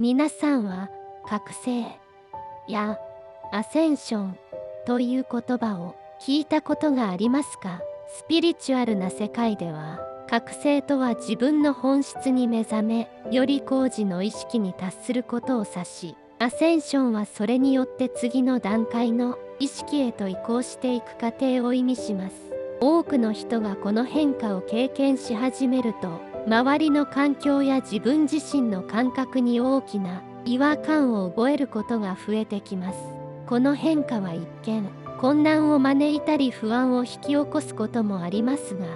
皆さんは覚醒やアセンションという言葉を聞いたことがありますか？スピリチュアルな世界では覚醒とは自分の本質に目覚め、より高次の意識に達することを指し、アセンションはそれによって次の段階の意識へと移行していく過程を意味します。多くの人がこの変化を経験し始めると、周りの環境や自分自身の感覚に大きな違和感を覚えることが増えてきます。この変化は一見混乱を招いたり不安を引き起こすこともありますが、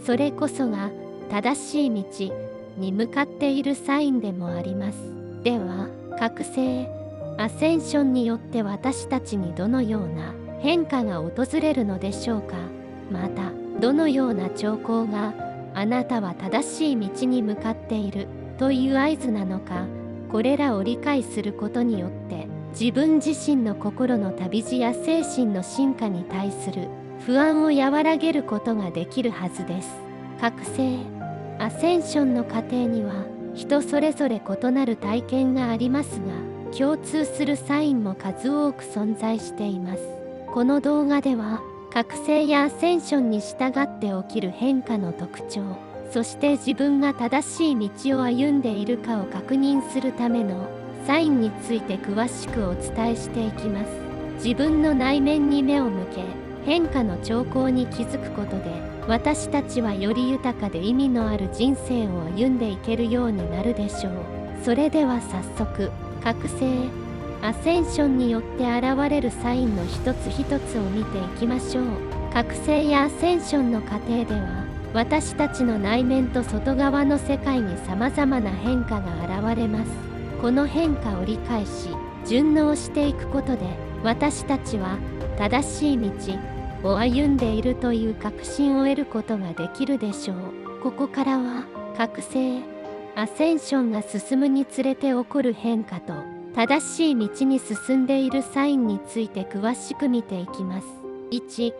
それこそが正しい道に向かっているサインでもあります。では、覚醒アセンションによって私たちにどのような変化が訪れるのでしょうか。また、どのような兆候があなたは正しい道に向かっているという合図なのか、これらを理解することによって自分自身の心の旅路や精神の進化に対する不安を和らげることができるはずです。覚醒アセンションの過程には人それぞれ異なる体験がありますが、共通するサインも数多く存在しています。この動画では覚醒やアセンションに従って起きる変化の特徴、そして自分が正しい道を歩んでいるかを確認するためのサインについて詳しくお伝えしていきます。自分の内面に目を向け、変化の兆候に気づくことで、私たちはより豊かで意味のある人生を歩んでいけるようになるでしょう。それでは早速、覚醒アセンションによって現れるサインの一つ一つを見ていきましょう。覚醒やアセンションの過程では、私たちの内面と外側の世界に様々な変化が現れます。この変化を理解し、順応していくことで、私たちは正しい道を歩んでいるという確信を得ることができるでしょう。ここからは、覚醒アセンションが進むにつれて起こる変化と、正しい道に進んでいるサインについて詳しく見ていきます。1、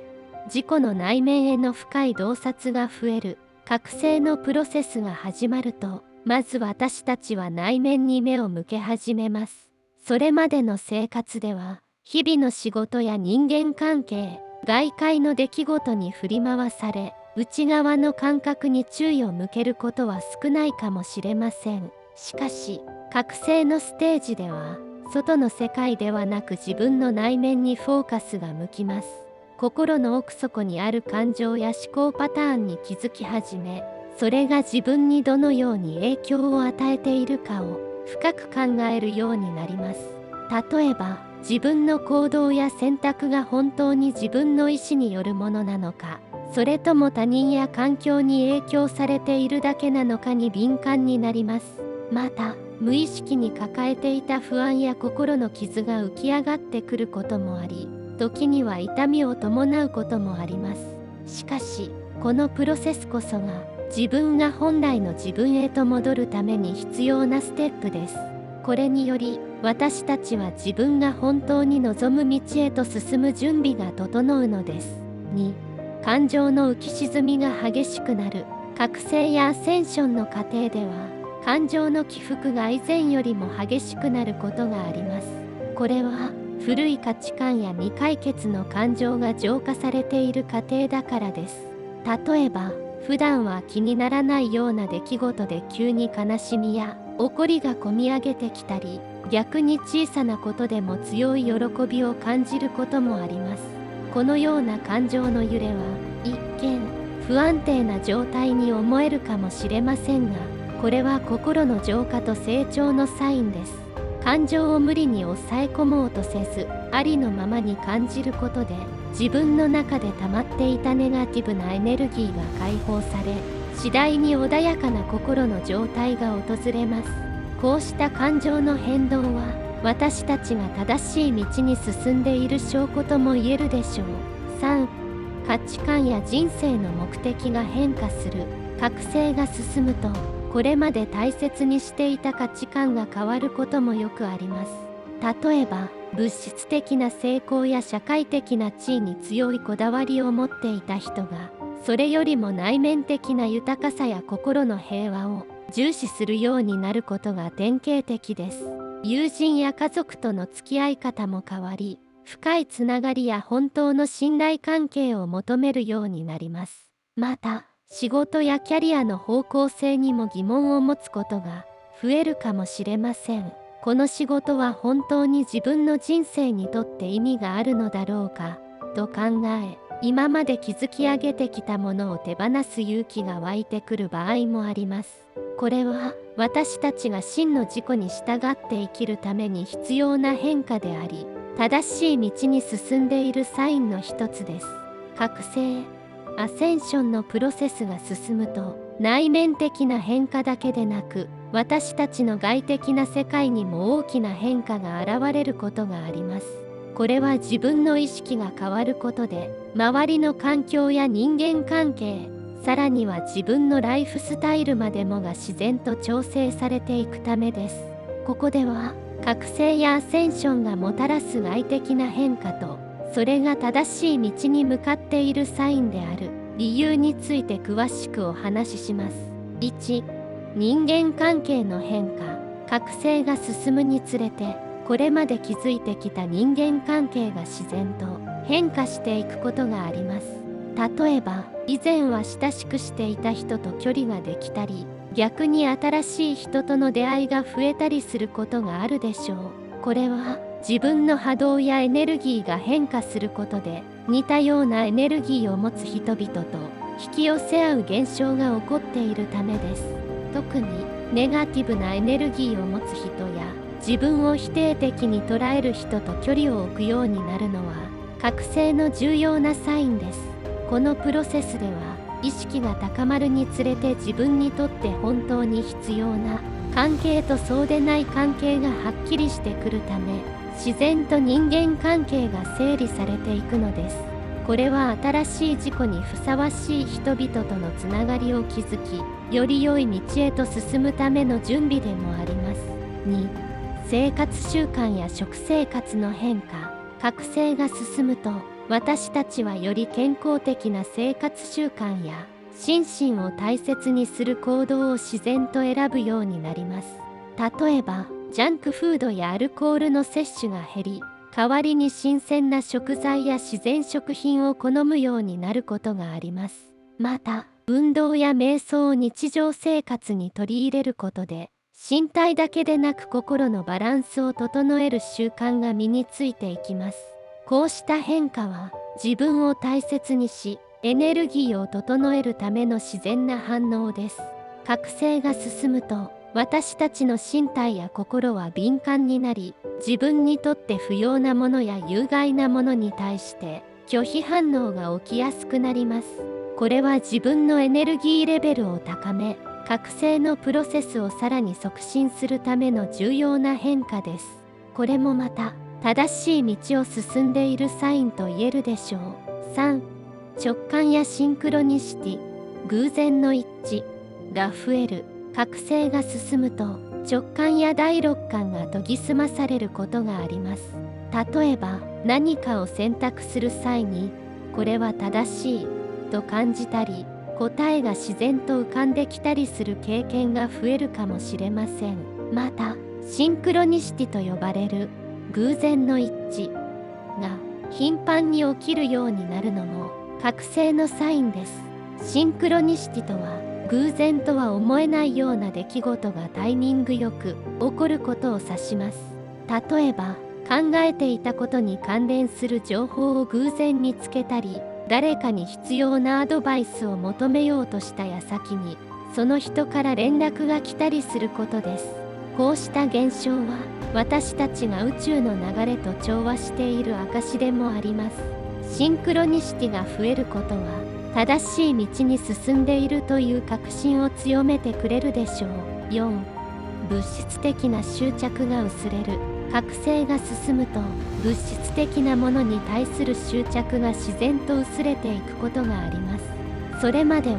自己の内面への深い洞察が増える。覚醒のプロセスが始まると、まず私たちは内面に目を向け始めます。それまでの生活では、日々の仕事や人間関係、外界の出来事に振り回され、内側の感覚に注意を向けることは少ないかもしれません。しかし、覚醒のステージでは、外の世界ではなく自分の内面にフォーカスが向きます。心の奥底にある感情や思考パターンに気づき始め、それが自分にどのように影響を与えているかを深く考えるようになります。例えば、自分の行動や選択が本当に自分の意思によるものなのか、それとも他人や環境に影響されているだけなのかに敏感になります。また、無意識に抱えていた不安や心の傷が浮き上がってくることもあり、時には痛みを伴うこともあります。しかし、このプロセスこそが自分が本来の自分へと戻るために必要なステップです。これにより、私たちは自分が本当に望む道へと進む準備が整うのです。2、感情の浮き沈みが激しくなる。覚醒やアセンションの過程では、感情の起伏が以前よりも激しくなることがあります。これは古い価値観や未解決の感情が浄化されている過程だからです。例えば、普段は気にならないような出来事で急に悲しみや怒りがこみ上げてきたり、逆に小さなことでも強い喜びを感じることもあります。このような感情の揺れは、一見不安定な状態に思えるかもしれませんが、これは心の浄化と成長のサインです。感情を無理に抑え込もうとせず、ありのままに感じることで、自分の中で溜まっていたネガティブなエネルギーが解放され、次第に穏やかな心の状態が訪れます。こうした感情の変動は、私たちが正しい道に進んでいる証拠とも言えるでしょう。3、価値観や人生の目的が変化する。覚醒が進むと、これまで大切にしていた価値観が変わることもよくあります。例えば、物質的な成功や社会的な地位に強いこだわりを持っていた人が、それよりも内面的な豊かさや心の平和を重視するようになることが典型的です。友人や家族との付き合い方も変わり、深いつながりや本当の信頼関係を求めるようになります。また、仕事やキャリアの方向性にも疑問を持つことが増えるかもしれません。この仕事は本当に自分の人生にとって意味があるのだろうかと考え、今まで築き上げてきたものを手放す勇気が湧いてくる場合もあります。これは私たちが真の自己に従って生きるために必要な変化であり、正しい道に進んでいるサインの一つです。覚醒、アセンションのプロセスが進むと、内面的な変化だけでなく、私たちの外的な世界にも大きな変化が現れることがあります。これは自分の意識が変わることで、周りの環境や人間関係、さらには自分のライフスタイルまでもが自然と調整されていくためです。ここでは、覚醒やアセンションがもたらす外的な変化と、それが正しい道に向かっているサインである理由について詳しくお話しします。1、人間関係の変化。覚醒が進むにつれて、これまで築いてきた人間関係が自然と変化していくことがあります。例えば、以前は親しくしていた人と距離ができたり、逆に新しい人との出会いが増えたりすることがあるでしょう。これは自分の波動やエネルギーが変化することで、似たようなエネルギーを持つ人々と引き寄せ合う現象が起こっているためです。特にネガティブなエネルギーを持つ人や自分を否定的に捉える人と距離を置くようになるのは覚醒の重要なサインです。このプロセスでは意識が高まるにつれて自分にとって本当に必要な関係とそうでない関係がはっきりしてくるため、自然と人間関係が整理されていくのです。これは新しい自己にふさわしい人々とのつながりを築き、より良い道へと進むための準備でもあります。2、生活習慣や食生活の変化。覚醒が進むと、私たちはより健康的な生活習慣や心身を大切にする行動を自然と選ぶようになります。例えば、ジャンクフードやアルコールの摂取が減り、代わりに新鮮な食材や自然食品を好むようになることがあります。また、運動や瞑想を日常生活に取り入れることで、身体だけでなく心のバランスを整える習慣が身についていきます。こうした変化は、自分を大切にし、エネルギーを整えるための自然な反応です。覚醒が進むと、私たちの身体や心は敏感になり、自分にとって不要なものや有害なものに対して拒否反応が起きやすくなります。これは自分のエネルギーレベルを高め、覚醒のプロセスをさらに促進するための重要な変化です。これもまた、正しい道を進んでいるサインと言えるでしょう。3、直感やシンクロニシティ、偶然の一致が増える。覚醒が進むと直感や第六感が研ぎ澄まされることがあります。例えば何かを選択する際にこれは正しいと感じたり、答えが自然と浮かんできたりする経験が増えるかもしれません。またシンクロニシティと呼ばれる偶然の一致が頻繁に起きるようになるのも覚醒のサインです。シンクロニシティとは偶然とは思えないような出来事がタイミングよく起こることを指します。例えば、考えていたことに関連する情報を偶然見つけたり、誰かに必要なアドバイスを求めようとした矢先に、その人から連絡が来たりすることです。こうした現象は、私たちが宇宙の流れと調和している証でもあります。シンクロニシティが増えることは、正しい道に進んでいるという確信を強めてくれるでしょう。4、物質的な執着が薄れる。覚醒が進むと物質的なものに対する執着が自然と薄れていくことがあります。それまでは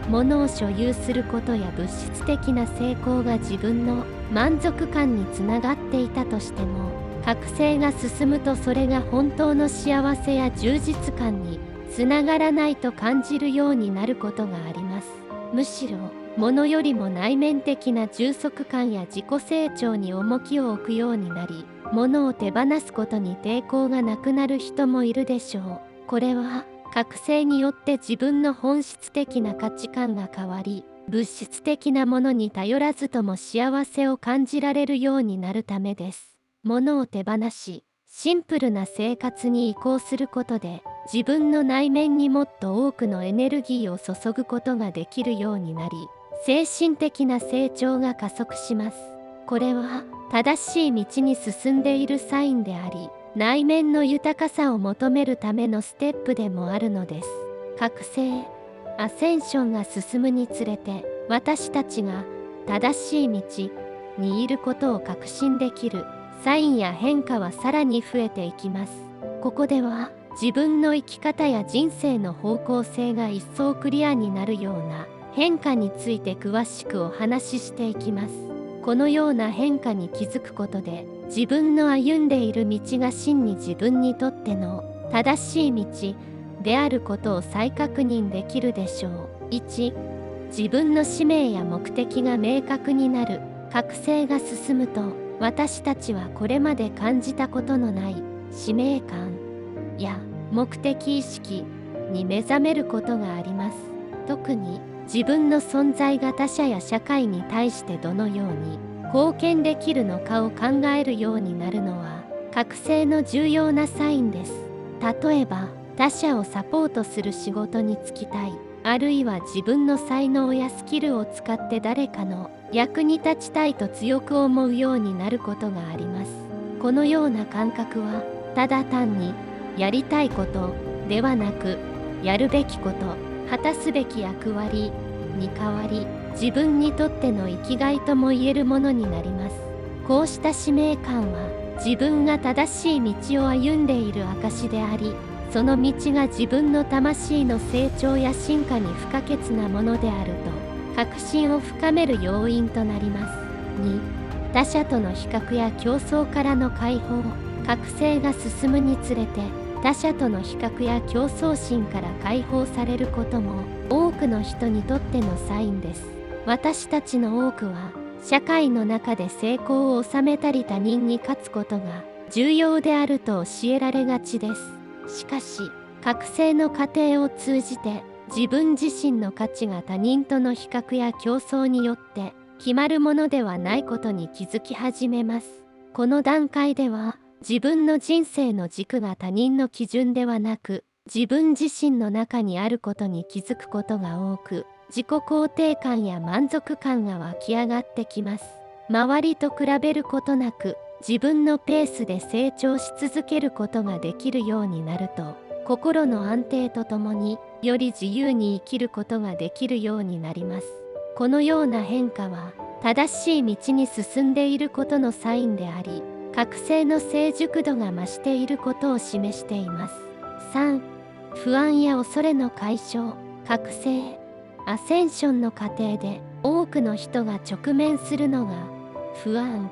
物を所有することや物質的な成功が自分の満足感につながっていたとしても、覚醒が進むとそれが本当の幸せや充実感につながらないと感じるようになることがあります。むしろものよりも内面的な充足感や自己成長に重きを置くようになり、物を手放すことに抵抗がなくなる人もいるでしょう。これは覚醒によって自分の本質的な価値観が変わり、物質的なものに頼らずとも幸せを感じられるようになるためです。物を手放し、シンプルな生活に移行することで、自分の内面にもっと多くのエネルギーを注ぐことができるようになり、精神的な成長が加速します。これは正しい道に進んでいるサインであり、内面の豊かさを求めるためのステップでもあるのです。覚醒、アセンションが進むにつれて、私たちが正しい道にいることを確信できるサインや変化はさらに増えていきます。ここでは自分の生き方や人生の方向性が一層クリアになるような変化について詳しくお話ししていきます。このような変化に気づくことで、自分の歩んでいる道が真に自分にとっての正しい道であることを再確認できるでしょう。1、自分の使命や目的が明確になる。覚醒が進むと、私たちはこれまで感じたことのない使命感や目的意識に目覚めることがあります。特に自分の存在が他者や社会に対してどのように貢献できるのかを考えるようになるのは覚醒の重要なサインです。例えば、他者をサポートする仕事に就きたい、あるいは自分の才能やスキルを使って誰かの役に立ちたいと強く思うようになることがあります。このような感覚はただ単にやりたいことではなく、やるべきこと、果たすべき役割に変わり、自分にとっての生きがいとも言えるものになります。こうした使命感は自分が正しい道を歩んでいる証であり、その道が自分の魂の成長や進化に不可欠なものであると確信を深める要因となります。2、他者との比較や競争からの解放。覚醒が進むにつれて、他者との比較や競争心から解放されることも多くの人にとってのサインです。私たちの多くは社会の中で成功を収めたり他人に勝つことが重要であると教えられがちです。しかし、覚醒の過程を通じて自分自身の価値が他人との比較や競争によって決まるものではないことに気づき始めます。この段階では自分の人生の軸が他人の基準ではなく、自分自身の中にあることに気づくことが多く、自己肯定感や満足感が湧き上がってきます。周りと比べることなく、自分のペースで成長し続けることができるようになると、心の安定とともにより自由に生きることができるようになります。このような変化は正しい道に進んでいることのサインであり、覚醒の成熟度が増していることを示しています。3、不安や恐れの解消。覚醒、アセンションの過程で多くの人が直面するのが不安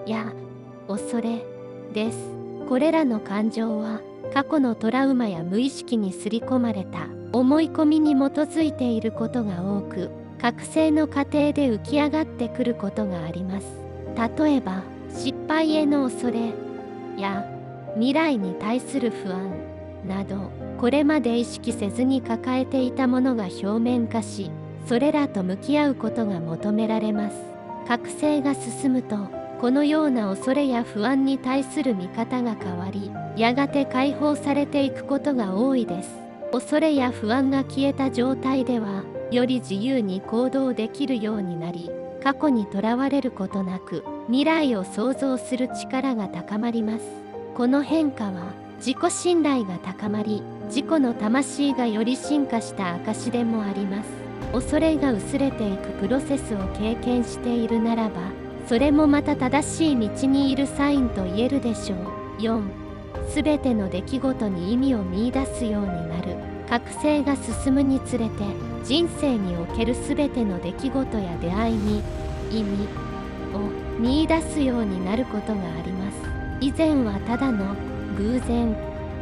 や恐れです。これらの感情は過去のトラウマや無意識に刷り込まれた思い込みに基づいていることが多く、覚醒の過程で浮き上がってくることがあります。例えば、失敗への恐れや未来に対する不安など、これまで意識せずに抱えていたものが表面化し、それらと向き合うことが求められます。覚醒が進むと、このような恐れや不安に対する見方が変わり、やがて解放されていくことが多いです。恐れや不安が消えた状態では、より自由に行動できるようになり、過去にとらわれることなく、未来を創造する力が高まります。この変化は、自己信頼が高まり、自己の魂がより進化した証でもあります。恐れが薄れていくプロセスを経験しているならば、それもまた正しい道にいるサインと言えるでしょう。4、すべての出来事に意味を見出すようになる。覚醒が進むにつれて、人生におけるすべての出来事や出会いに意味を見出すようになることがあります。以前はただの偶然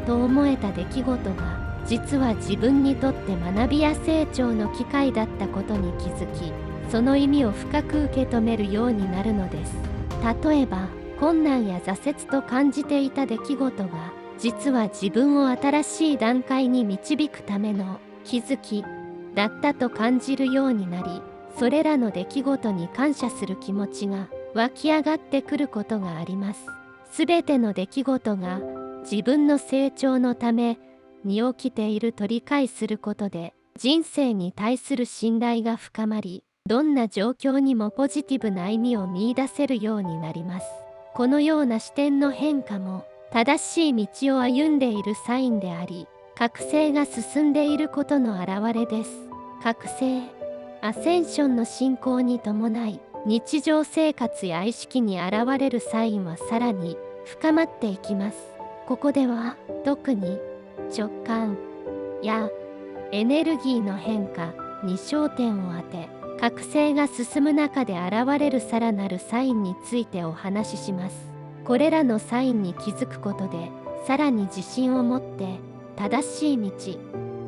と思えた出来事が、実は自分にとって学びや成長の機会だったことに気づき、その意味を深く受け止めるようになるのです。例えば困難や挫折と感じていた出来事が実は自分を新しい段階に導くための気づきだったと感じるようになり、それらの出来事に感謝する気持ちが湧き上がってくることがあります。すべての出来事が自分の成長のために起きていると理解することで、人生に対する信頼が深まり、どんな状況にもポジティブな意味を見出せるようになります。このような視点の変化も正しい道を歩んでいるサインであり、覚醒が進んでいることの表れです。覚醒、アセンションの進行に伴い、日常生活や意識に現れるサインはさらに深まっていきます。ここでは特に直感やエネルギーの変化に焦点を当て、覚醒が進む中で現れるさらなるサインについてお話しします。これらのサインに気づくことで、さらに自信を持って正しい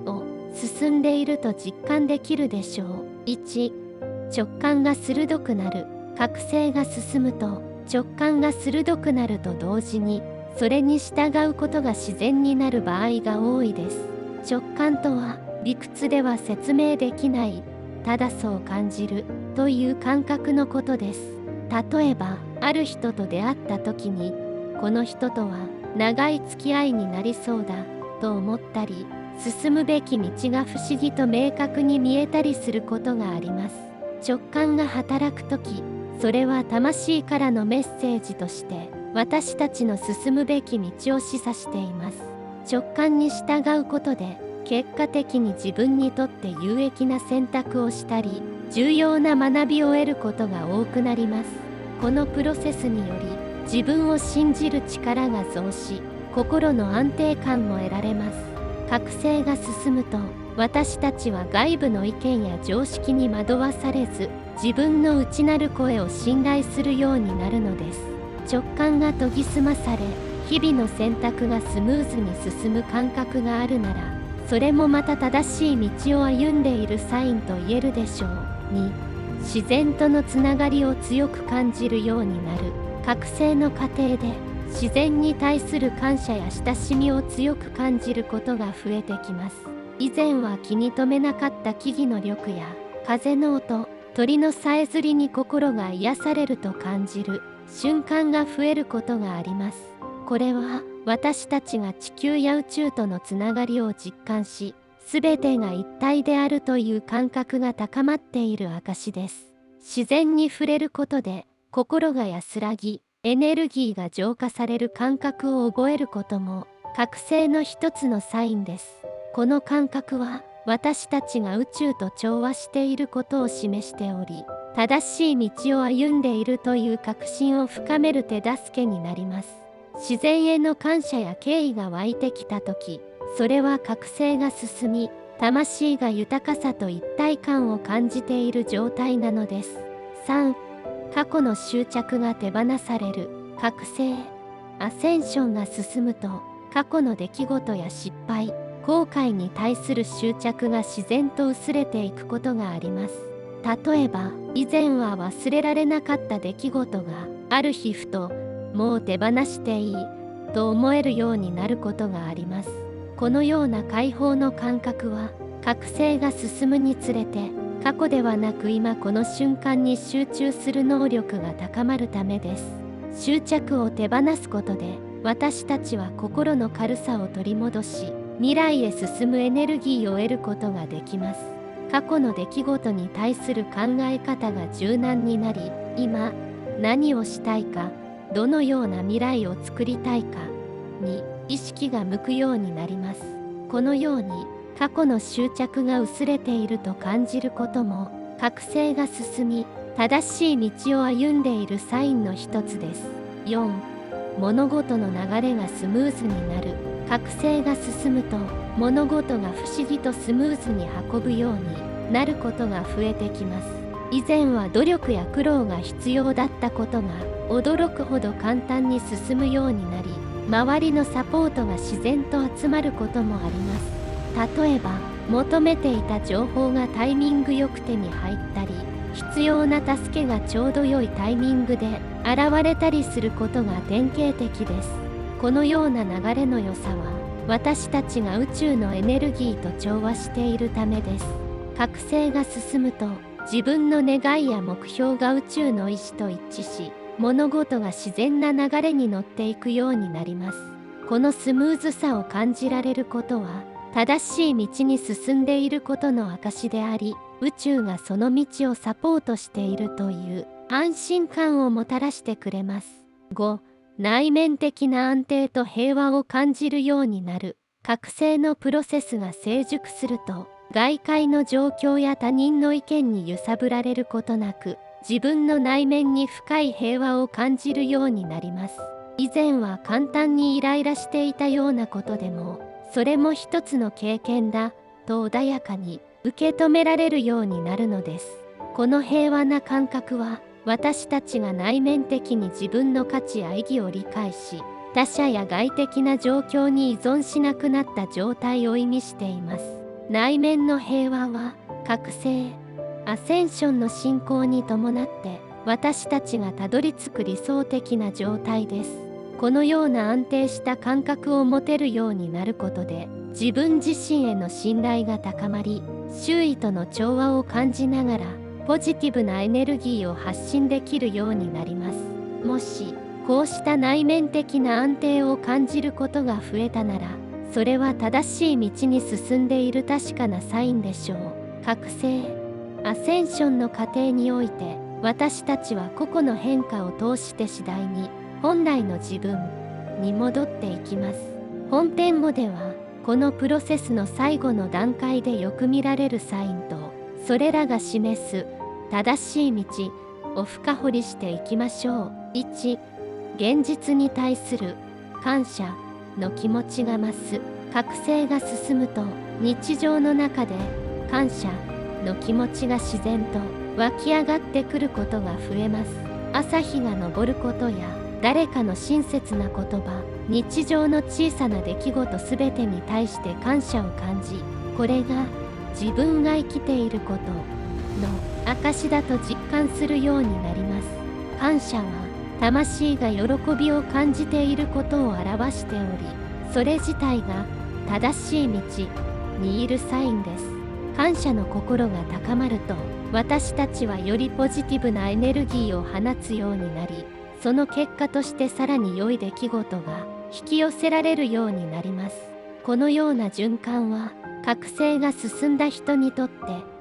道を進んでいると実感できるでしょう。1、直感が鋭くなる。覚醒が進むと直感が鋭くなると同時に、それに従うことが自然になる場合が多いです。直感とは理屈では説明できない、ただそう感じるという感覚のことです。例えばある人と出会った時に、この人とは長い付き合いになりそうだと思ったり、進むべき道が不思議と明確に見えたりすることがあります。直感が働く時、それは魂からのメッセージとして私たちの進むべき道を示唆しています。直感に従うことで、結果的に自分にとって有益な選択をしたり、重要な学びを得ることが多くなります。このプロセスにより、自分を信じる力が増し、心の安定感も得られます。覚醒が進むと、私たちは外部の意見や常識に惑わされず、自分の内なる声を信頼するようになるのです。直感が研ぎ澄まされ、日々の選択がスムーズに進む感覚があるなら、それもまた正しい道を歩んでいるサインと言えるでしょう。2、自然とのつながりを強く感じるようになる。覚醒の過程で自然に対する感謝や親しみを強く感じることが増えてきます。以前は気に留めなかった木々の緑や風の音、鳥のさえずりに心が癒されると感じる瞬間が増えることがあります。これは私たちが地球や宇宙とのつながりを実感し、全てが一体であるという感覚が高まっている証です。自然に触れることで心が安らぎ、エネルギーが浄化される感覚を覚えることも覚醒の一つのサインです。この感覚は私たちが宇宙と調和していることを示しており、正しい道を歩んでいるという確信を深める手助けになります。自然への感謝や敬意が湧いてきたとき、それは覚醒が進み、魂が豊かさと一体感を感じている状態なのです。3、過去の執着が手放される。覚醒、アセンションが進むと、過去の出来事や失敗、後悔に対する執着が自然と薄れていくことがあります。例えば、以前は忘れられなかった出来事が、ある日ふと、もう手放していいと思えるようになることがあります。このような解放の感覚は覚醒が進むにつれて、過去ではなく今この瞬間に集中する能力が高まるためです。執着を手放すことで、私たちは心の軽さを取り戻し、未来へ進むエネルギーを得ることができます。過去の出来事に対する考え方が柔軟になり、今何をしたいか、どのような未来を作りたいかに意識が向くようになります。このように過去の執着が薄れていると感じることも、覚醒が進み正しい道を歩んでいるサインの一つです。4、物事の流れがスムーズになる。覚醒が進むと、物事が不思議とスムーズに運ぶようになることが増えてきます。以前は努力や苦労が必要だったことが驚くほど簡単に進むようになり、周りのサポートが自然と集まることもあります。例えば、求めていた情報がタイミングよく手に入ったり、必要な助けがちょうど良いタイミングで現れたりすることが典型的です。このような流れの良さは私たちが宇宙のエネルギーと調和しているためです。覚醒が進むと自分の願いや目標が宇宙の意志と一致し、物事が自然な流れに乗っていくようになります。このスムーズさを感じられることは正しい道に進んでいることの証であり、宇宙がその道をサポートしているという安心感をもたらしてくれます。5、内面的な安定と平和を感じるようになる。覚醒のプロセスが成熟すると、外界の状況や他人の意見に揺さぶられることなく、自分の内面に深い平和を感じるようになります。以前は簡単にイライラしていたようなことでも、それも一つの経験だと穏やかに受け止められるようになるのです。この平和な感覚は、私たちが内面的に自分の価値や意義を理解し、他者や外的な状況に依存しなくなった状態を意味しています。内面の平和は、覚醒、アセンションの進行に伴って、私たちがたどり着く理想的な状態です。このような安定した感覚を持てるようになることで、自分自身への信頼が高まり、周囲との調和を感じながら、ポジティブなエネルギーを発信できるようになります。もし、こうした内面的な安定を感じることが増えたなら、それは正しい道に進んでいる確かなサインでしょう。覚醒、アセンションの過程において、私たちは個々の変化を通して次第に、本来の自分に戻っていきます。本編語では、このプロセスの最後の段階でよく見られるサインと、それらが示す正しい道を深掘りしていきましょう。1、現実に対する感謝の気持ちが増す。覚醒が進むと、日常の中で感謝の気持ちが自然と湧き上がってくることが増えます。朝日が昇ることや、誰かの親切な言葉、日常の小さな出来事すべてに対して感謝を感じ、これが自分が生きていることの証だと実感するようになります。感謝は魂が喜びを感じていることを表しており、それ自体が正しい道にいるサインです。感謝の心が高まると、私たちはよりポジティブなエネルギーを放つようになり、その結果としてさらに良い出来事が引き寄せられるようになります。このような循環は、覚醒が進んだ人にとって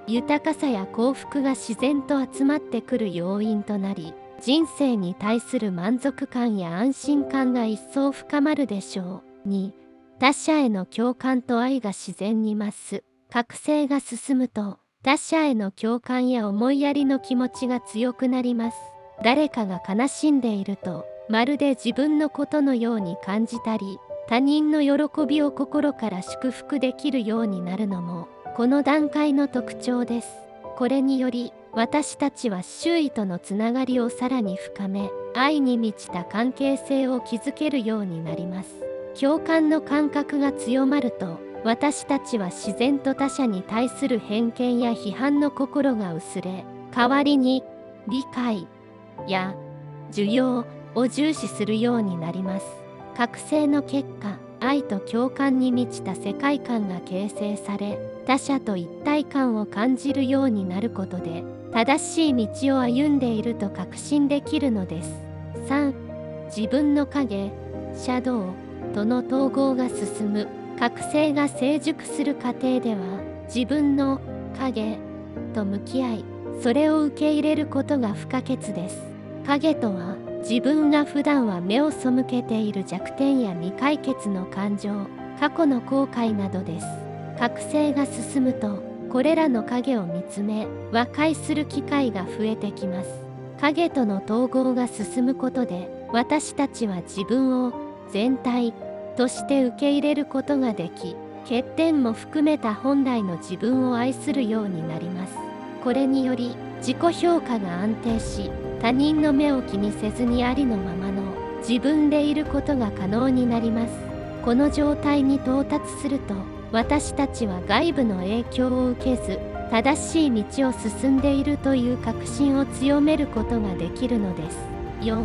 豊かさや幸福が自然と集まってくる要因となり、人生に対する満足感や安心感が一層深まるでしょう。2、他者への共感と愛が自然に増す。覚醒が進むと、他者への共感や思いやりの気持ちが強くなります。誰かが悲しんでいると、まるで自分のことのように感じたり、他人の喜びを心から祝福できるようになるのも、この段階の特徴です。これにより、私たちは周囲とのつながりをさらに深め、愛に満ちた関係性を築けるようになります。共感の感覚が強まると、私たちは自然と他者に対する偏見や批判の心が薄れ、代わりに理解や受容を重視するようになります。覚醒の結果、愛と共感に満ちた世界観が形成され、他者と一体感を感じるようになることで、正しい道を歩んでいると確信できるのです。3、自分の影、シャドウとの統合が進む。覚醒が成熟する過程では、自分の影と向き合い、それを受け入れることが不可欠です。影とは、自分が普段は目を背けている弱点や未解決の感情、過去の後悔などです。覚醒が進むと、これらの影を見つめ、和解する機会が増えてきます。影との統合が進むことで、私たちは自分を全体として受け入れることができ、欠点も含めた本来の自分を愛するようになります。これにより、自己評価が安定し、他人の目を気にせずにありのままの自分でいることが可能になります。この状態に到達すると、私たちは外部の影響を受けず、正しい道を進んでいるという確信を強めることができるのです。4.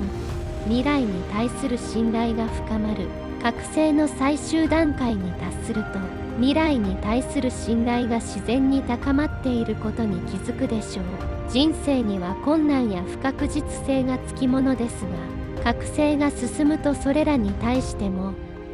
未来に対する信頼が深まる。覚醒の最終段階に達すると、未来に対する信頼が自然に高まっていることに気づくでしょう。人生には困難や不確実性がつきものですが、覚醒が進むとそれらに対しても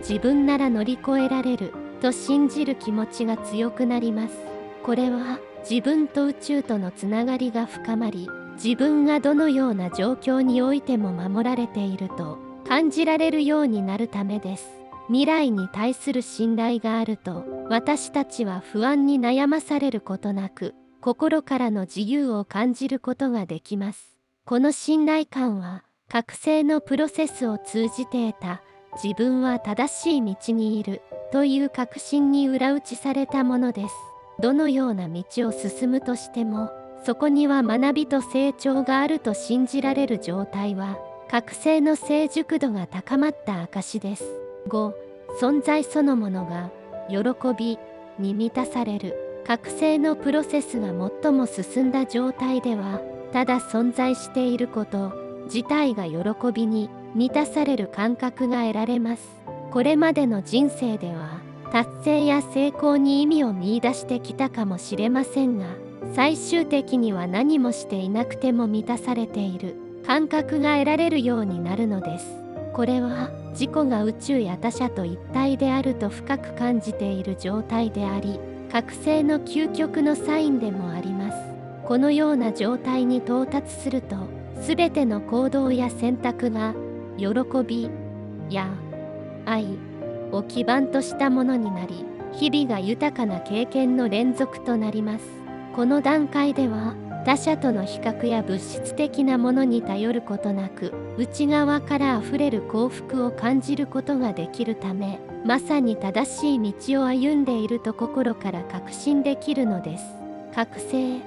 自分なら乗り越えられると信じる気持ちが強くなります。これは自分と宇宙とのつながりが深まり、自分がどのような状況においても守られていると感じられるようになるためです。未来に対する信頼があると、私たちは不安に悩まされることなく、心からの自由を感じることができます。この信頼感は、覚醒のプロセスを通じて得た、自分は正しい道にいるという確信に裏打ちされたものです。どのような道を進むとしても、そこには学びと成長があると信じられる状態は、覚醒の成熟度が高まった証です。5. 存在そのものが喜びに満たされる。覚醒のプロセスが最も進んだ状態では、ただ存在していること自体が喜びに満たされる感覚が得られます。これまでの人生では、達成や成功に意味を見出してきたかもしれませんが、最終的には何もしていなくても満たされている感覚が得られるようになるのです。これは自己が宇宙や他者と一体であると深く感じている状態であり、覚醒の究極のサインでもあります。このような状態に到達すると、すべての行動や選択が喜びや愛を基盤としたものになり、日々が豊かな経験の連続となります。この段階では、他者との比較や物質的なものに頼ることなく、内側からあふれる幸福を感じることができるため、まさに正しい道を歩んでいると心から確信できるのです。覚醒、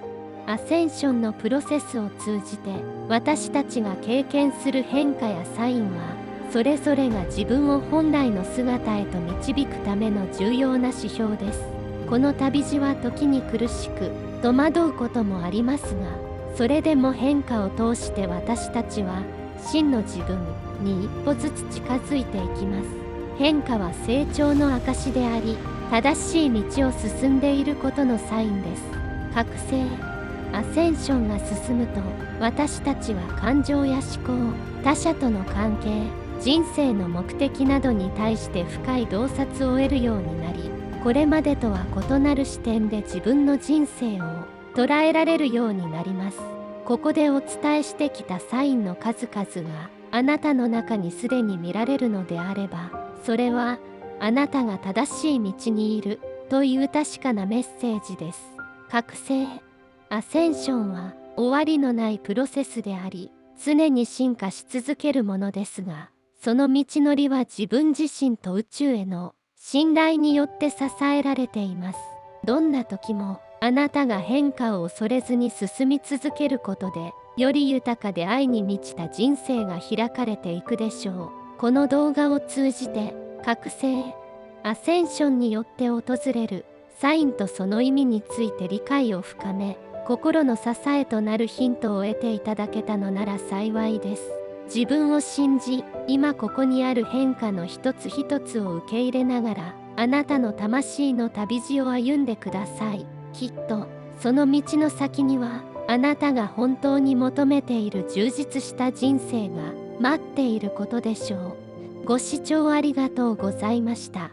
アセンションのプロセスを通じて、私たちが経験する変化やサインは、それぞれが自分を本来の姿へと導くための重要な指標です。この旅路は時に苦しく、戸惑うこともありますが、それでも変化を通して私たちは真の自分に一歩ずつ近づいていきます。変化は成長の証であり、正しい道を進んでいることのサインです。覚醒、アセンションが進むと、私たちは感情や思考、他者との関係、人生の目的などに対して深い洞察を得るようになり、これまでとは異なる視点で自分の人生を捉えられるようになります。ここでお伝えしてきたサインの数々があなたの中にすでに見られるのであれば、それはあなたが正しい道にいるという確かなメッセージです。覚醒、アセンションは終わりのないプロセスであり、常に進化し続けるものですが、その道のりは自分自身と宇宙への信頼によって支えられています。どんな時もあなたが変化を恐れずに進み続けることで、より豊かで愛に満ちた人生が開かれていくでしょう。この動画を通じて、覚醒、アセンションによって訪れるサインとその意味について理解を深め、心の支えとなるヒントを得ていただけたのなら幸いです。自分を信じ、今ここにある変化の一つ一つを受け入れながら、あなたの魂の旅路を歩んでください。きっと、その道の先には、あなたが本当に求めている充実した人生が待っていることでしょう。ご視聴ありがとうございました。